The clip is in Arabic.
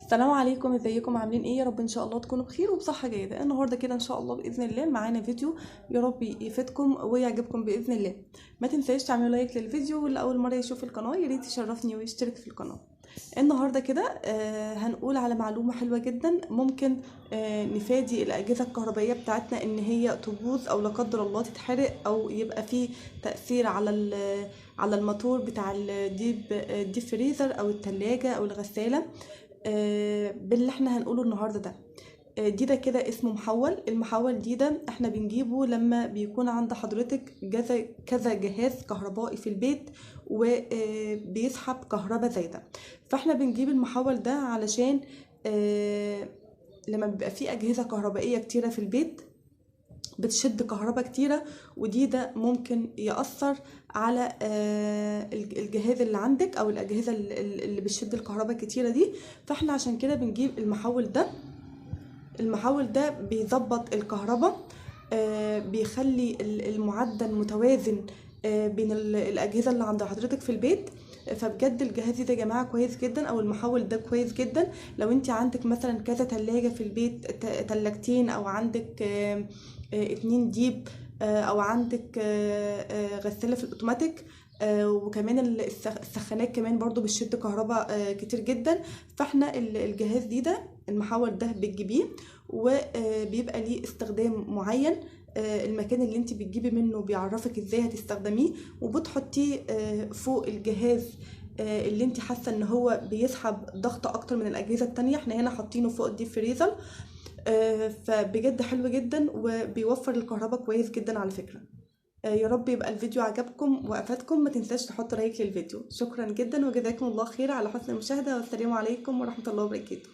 السلام عليكم، ازيكم؟ عاملين ايه؟ يا رب ان شاء الله تكونوا بخير وبصحه جيده. النهارده كده ان شاء الله باذن الله معانا فيديو يا رب يفيدكم ويعجبكم باذن الله. ما تنساش تعملوا لايك للفيديو، واللي اول مره يشوف القناه يا ريت يشرفني ويشترك في القناه. النهارده كده هنقول على معلومه حلوه جدا ممكن نفادي الاجهزه الكهربائيه بتاعتنا ان هي تبوظ او لا قدر الله تتحرق او يبقى فيه تاثير على الموتور بتاع الديب فريزر او التلاجة او الغساله. باللي احنا هنقوله النهارده ده. ده كده اسمه محول. المحول ده احنا بنجيبه لما بيكون عند حضرتك كذا جهاز كهربائي في البيت وبيسحب كهرباء زايده. فاحنا بنجيب المحول ده علشان لما بيبقى فيه اجهزه كهربائيه كتيره في البيت بتشد كهرباء كتيرة، ده ممكن يأثر على الجهاز اللي عندك أو الأجهزة اللي بتشد الكهرباء كتيرة دي. فاحنا عشان كده بنجيب المحول ده. المحول ده بيظبط الكهرباء، بيخلي المعدل متوازن بين الأجهزة اللي عند حضرتك في البيت. فبجد الجهاز ده يا جماعة كويس جدا، او المحول ده كويس جدا لو انت عندك مثلا كذا تلاجة في البيت، تلاجتين، او عندك 2 ديب، او عندك غسالة في الاوتوماتيك، وكمان السخانات كمان برضو بتشد كهرباء كتير جدا. فاحنا الجهاز ده المحول ده بتجيبيه وبيبقى ليه استخدام معين. المكان اللي انت بتجيبي منه بيعرفك ازاي هتستخدميه، وبتحطيه فوق الجهاز اللي انت حاسه ان هو بيسحب ضغط اكتر من الاجهزه التانية. احنا هنا حاطينه فوق الديب فريزر. فبجد حلو جدا وبيوفر الكهرباء كويس جدا على فكره. يا رب يبقى الفيديو عجبكم وافادكم. ما تنساش تحطوا لايك للفيديو. شكرا جدا وجزاكم الله خير على حسن المشاهده، والسلام عليكم ورحمه الله وبركاته.